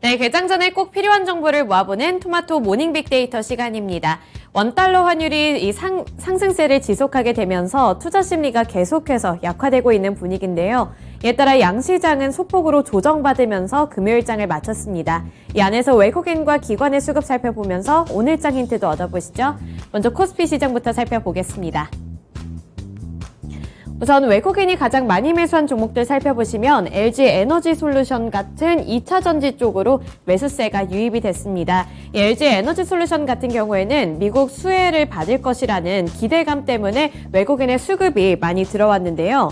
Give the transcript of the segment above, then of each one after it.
네, 개장 전에 꼭 필요한 정보를 모아보는 토마토 모닝 빅데이터 시간입니다. 원달러 환율이 상승세를 지속하게 되면서 투자 심리가 계속해서 약화되고 있는 분위기인데요. 이에 따라 양시장은 소폭으로 조정받으면서 금요일장을 마쳤습니다. 이 안에서 외국인과 기관의 수급 살펴보면서 오늘장 힌트도 얻어보시죠. 먼저 코스피 시장부터 살펴보겠습니다. 우선 외국인이 가장 많이 매수한 종목들 살펴보시면 LG 에너지 솔루션 같은 2차 전지 쪽으로 매수세가 유입이 됐습니다. LG 에너지 솔루션 같은 경우에는 미국 수혜를 받을 것이라는 기대감 때문에 외국인의 수급이 많이 들어왔는데요.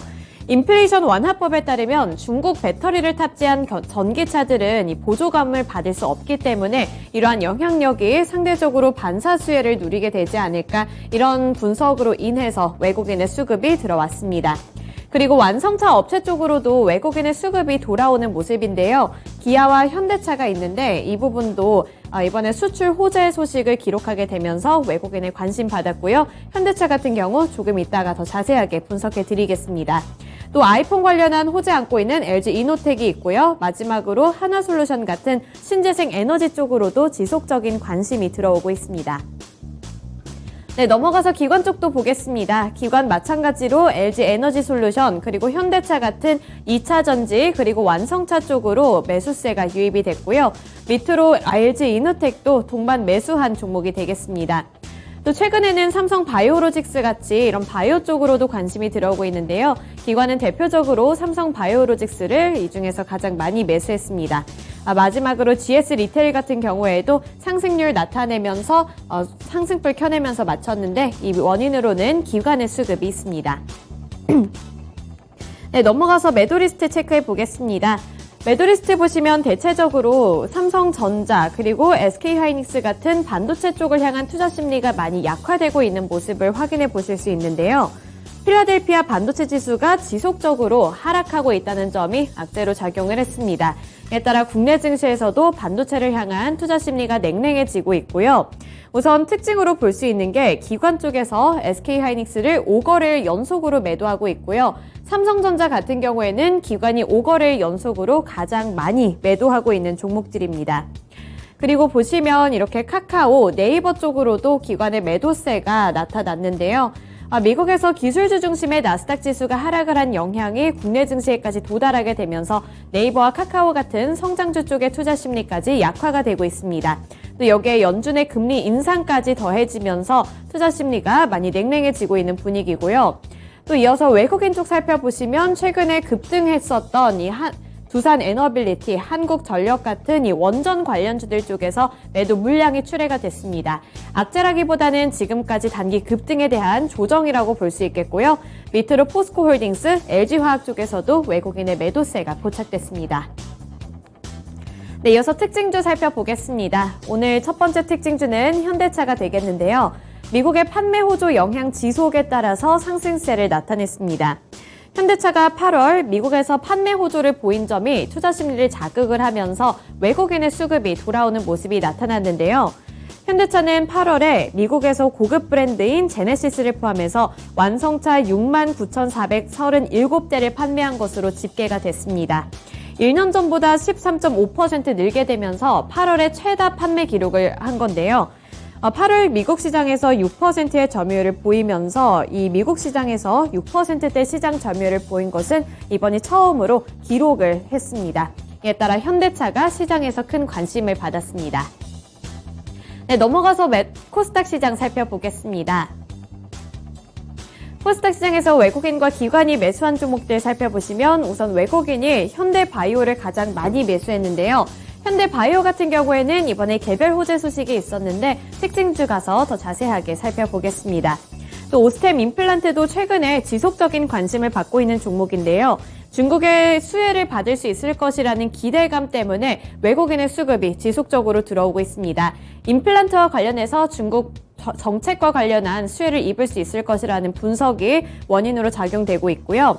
인플레이션 완화법에 따르면 중국 배터리를 탑재한 전기차들은 이 보조감을 받을 수 없기 때문에 이러한 영향력이 상대적으로 반사 수혜를 누리게 되지 않을까, 이런 분석으로 인해서 외국인의 수급이 들어왔습니다. 그리고 완성차 업체 쪽으로도 외국인의 수급이 돌아오는 모습인데요. 기아와 현대차가 있는데 이 부분도 이번에 수출 호재 소식을 기록하게 되면서 외국인의 관심 받았고요. 현대차 같은 경우 조금 이따가 더 자세하게 분석해 드리겠습니다. 또 아이폰 관련한 호재 안고 있는 LG 이노텍이 있고요. 마지막으로 하나솔루션 같은 신재생 에너지 쪽으로도 지속적인 관심이 들어오고 있습니다. 네, 넘어가서 기관 쪽도 보겠습니다. 기관 마찬가지로 LG 에너지 솔루션 그리고 현대차 같은 2차 전지 그리고 완성차 쪽으로 매수세가 유입이 됐고요. 밑으로 LG 이노텍도 동반 매수한 종목이 되겠습니다. 또 최근에는 삼성 바이오로직스 같이 이런 바이오 쪽으로도 관심이 들어오고 있는데요. 기관은 대표적으로 삼성 바이오로직스를 이 중에서 가장 많이 매수했습니다. 마지막으로 GS 리테일 같은 경우에도 상승률 나타내면서 상승불 켜내면서 마쳤는데 이 원인으로는 기관의 수급이 있습니다. 네, 넘어가서 매도 리스트 체크해 보겠습니다. 매도 리스트 보시면 대체적으로 삼성전자 그리고 SK하이닉스 같은 반도체 쪽을 향한 투자 심리가 많이 약화되고 있는 모습을 확인해 보실 수 있는데요. 필라델피아 반도체 지수가 지속적으로 하락하고 있다는 점이 악재로 작용을 했습니다. 이에 따라 국내 증시에서도 반도체를 향한 투자 심리가 냉랭해지고 있고요. 우선 특징으로 볼 수 있는 게 기관 쪽에서 SK하이닉스를 5거래일 연속으로 매도하고 있고요. 삼성전자 같은 경우에는 기관이 5거래일 연속으로 가장 많이 매도하고 있는 종목들입니다. 그리고 보시면 이렇게 카카오, 네이버 쪽으로도 기관의 매도세가 나타났는데요. 미국에서 기술주 중심의 나스닥 지수가 하락을 한 영향이 국내 증시에까지 도달하게 되면서 네이버와 카카오 같은 성장주 쪽의 투자 심리까지 약화가 되고 있습니다. 또 여기에 연준의 금리 인상까지 더해지면서 투자 심리가 많이 냉랭해지고 있는 분위기고요. 또 이어서 외국인 쪽 살펴보시면 최근에 급등했었던 두산 에너빌리티, 한국전력 같은 이 원전 관련주들 쪽에서 매도 물량이 출회가 됐습니다. 악재라기보다는 지금까지 단기 급등에 대한 조정이라고 볼 수 있겠고요. 밑으로 포스코홀딩스, LG화학 쪽에서도 외국인의 매도세가 포착됐습니다. 네, 이어서 특징주 살펴보겠습니다. 오늘 첫 번째 특징주는 현대차가 되겠는데요. 미국의 판매 호조 영향 지속에 따라서 상승세를 나타냈습니다. 현대차가 8월 미국에서 판매 호조를 보인 점이 투자 심리를 자극을 하면서 외국인의 수급이 돌아오는 모습이 나타났는데요. 현대차는 8월에 미국에서 고급 브랜드인 제네시스를 포함해서 완성차 69,437대를 판매한 것으로 집계가 됐습니다. 1년 전보다 13.5% 늘게 되면서 8월에 최다 판매 기록을 한 건데요. 8월 미국 시장에서 6%의 점유율을 보이면서 이 미국 시장에서 6%대 시장 점유율을 보인 것은 이번이 처음으로 기록을 했습니다. 이에 따라 현대차가 시장에서 큰 관심을 받았습니다. 네, 넘어가서 코스닥 시장 살펴보겠습니다. 코스닥 시장에서 외국인과 기관이 매수한 종목들 살펴보시면 우선 외국인이 현대바이오를 가장 많이 매수했는데요. 현대바이오 같은 경우에는 이번에 개별 호재 소식이 있었는데 특징주 가서 더 자세하게 살펴보겠습니다. 또 오스템 임플란트도 최근에 지속적인 관심을 받고 있는 종목인데요. 중국의 수혜를 받을 수 있을 것이라는 기대감 때문에 외국인의 수급이 지속적으로 들어오고 있습니다. 임플란트와 관련해서 중국 정책과 관련한 수혜를 입을 수 있을 것이라는 분석이 원인으로 작용되고 있고요.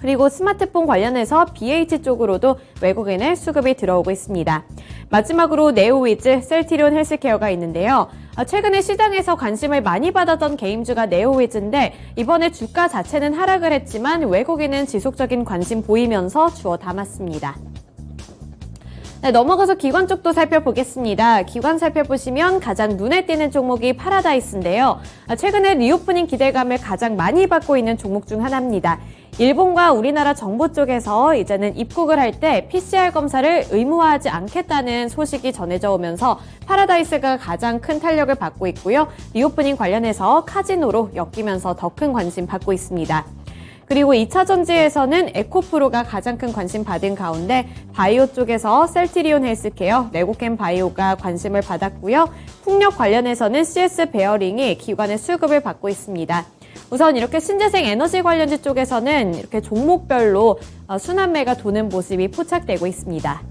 그리고 스마트폰 관련해서 BH 쪽으로도 외국인의 수급이 들어오고 있습니다. 마지막으로 네오위즈, 셀티리온 헬스케어가 있는데요. 최근에 시장에서 관심을 많이 받았던 게임주가 네오위즈인데 이번에 주가 자체는 하락을 했지만 외국인은 지속적인 관심 보이면서 주워 담았습니다. 네, 넘어가서 기관 쪽도 살펴보겠습니다. 기관 살펴보시면 가장 눈에 띄는 종목이 파라다이스인데요. 최근에 리오프닝 기대감을 가장 많이 받고 있는 종목 중 하나입니다. 일본과 우리나라 정부 쪽에서 이제는 입국을 할 때 PCR 검사를 의무화하지 않겠다는 소식이 전해져 오면서 파라다이스가 가장 큰 탄력을 받고 있고요. 리오프닝 관련해서 카지노로 엮이면서 더 큰 관심 받고 있습니다. 그리고 2차 전지에서는 에코프로가 가장 큰 관심 받은 가운데 바이오 쪽에서 셀트리온 헬스케어, 레고캠 바이오가 관심을 받았고요. 풍력 관련해서는 CS 베어링이 기관의 수급을 받고 있습니다. 우선 이렇게 신재생 에너지 관련주 쪽에서는 이렇게 종목별로 순환매가 도는 모습이 포착되고 있습니다.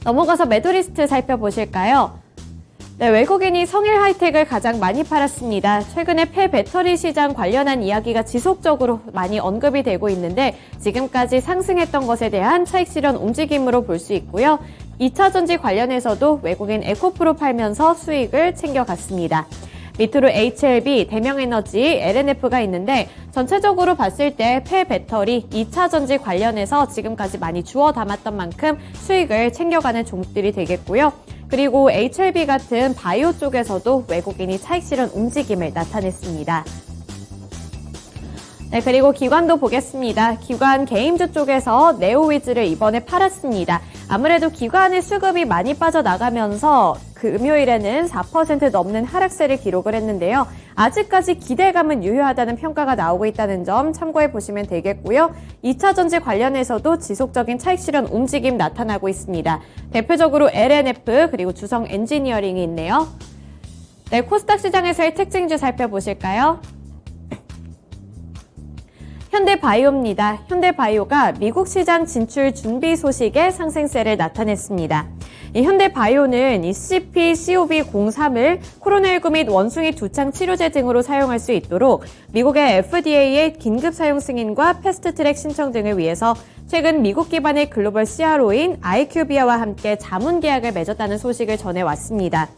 넘어가서 매도리스트 살펴보실까요? 네, 외국인이 성일 하이텍을 가장 많이 팔았습니다. 최근에 폐배터리 시장 관련한 이야기가 지속적으로 많이 언급이 되고 있는데 지금까지 상승했던 것에 대한 차익 실현 움직임으로 볼 수 있고요. 2차 전지 관련해서도 외국인 에코프로 팔면서 수익을 챙겨갔습니다. 밑으로 HLB, 대명에너지, LNF가 있는데 전체적으로 봤을 때 폐배터리, 2차 전지 관련해서 지금까지 많이 주워 담았던 만큼 수익을 챙겨가는 종목들이 되겠고요. 그리고 HLB 같은 바이오 쪽에서도 외국인이 차익 실현 움직임을 나타냈습니다. 네, 그리고 기관도 보겠습니다. 기관 개임주 쪽에서 네오위즈를 이번에 팔았습니다. 아무래도 기관의 수급이 많이 빠져나가면서 금요일에는 4% 넘는 하락세를 기록을 했는데요. 아직까지 기대감은 유효하다는 평가가 나오고 있다는 점 참고해 보시면 되겠고요. 2차 전지 관련해서도 지속적인 차익 실현 움직임 나타나고 있습니다. 대표적으로 LNF 그리고 주성 엔지니어링이 있네요. 네, 코스닥 시장에서의 특징주 살펴보실까요? 현대바이오입니다. 현대바이오가 미국 시장 진출 준비 소식에 상승세를 나타냈습니다. 이 현대바이오는 이 CP-CoV-03을 코로나19 및 원숭이 두창 치료제 등으로 사용할 수 있도록 미국의 FDA의 긴급 사용 승인과 패스트트랙 신청 등을 위해서 최근 미국 기반의 글로벌 CRO인 IQVIA와 함께 자문 계약을 맺었다는 소식을 전해왔습니다.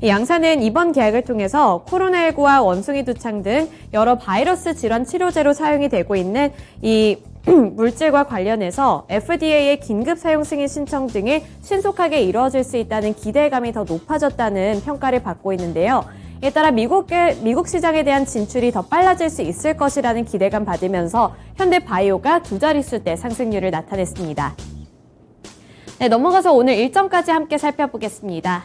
이 양사는 이번 계약을 통해서 코로나19와 원숭이 두창 등 여러 바이러스 질환 치료제로 사용이 되고 있는 이 물질과 관련해서 FDA의 긴급 사용 승인 신청 등이 신속하게 이루어질 수 있다는 기대감이 더 높아졌다는 평가를 받고 있는데요. 이에 따라 미국 시장에 대한 진출이 더 빨라질 수 있을 것이라는 기대감 받으면서 현대바이오가 두 자릿수대 상승률을 나타냈습니다. 네, 넘어가서 오늘 일정까지 함께 살펴보겠습니다.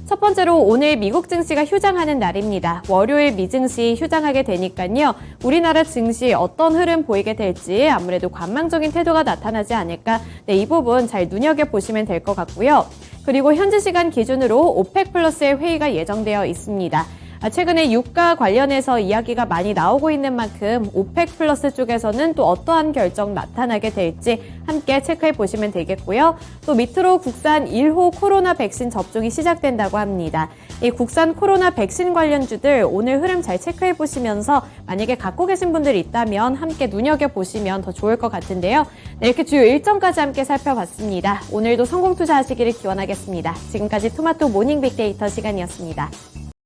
첫 번째로 오늘 미국 증시가 휴장하는 날입니다. 월요일 미증시 휴장하게 되니까요. 우리나라 증시 어떤 흐름 보이게 될지 아무래도 관망적인 태도가 나타나지 않을까. 네, 이 부분 잘 눈여겨보시면 될 것 같고요. 그리고 현지 시간 기준으로 오펙 플러스의 회의가 예정되어 있습니다. 최근에 유가 관련해서 이야기가 많이 나오고 있는 만큼 오펙 플러스 쪽에서는 또 어떠한 결정 나타나게 될지 함께 체크해 보시면 되겠고요. 또 밑으로 국산 1호 코로나 백신 접종이 시작된다고 합니다. 이 국산 코로나 백신 관련주들 오늘 흐름 잘 체크해 보시면서 만약에 갖고 계신 분들이 있다면 함께 눈여겨보시면 더 좋을 것 같은데요. 네, 이렇게 주요 일정까지 함께 살펴봤습니다. 오늘도 성공 투자하시기를 기원하겠습니다. 지금까지 토마토 모닝 빅데이터 시간이었습니다.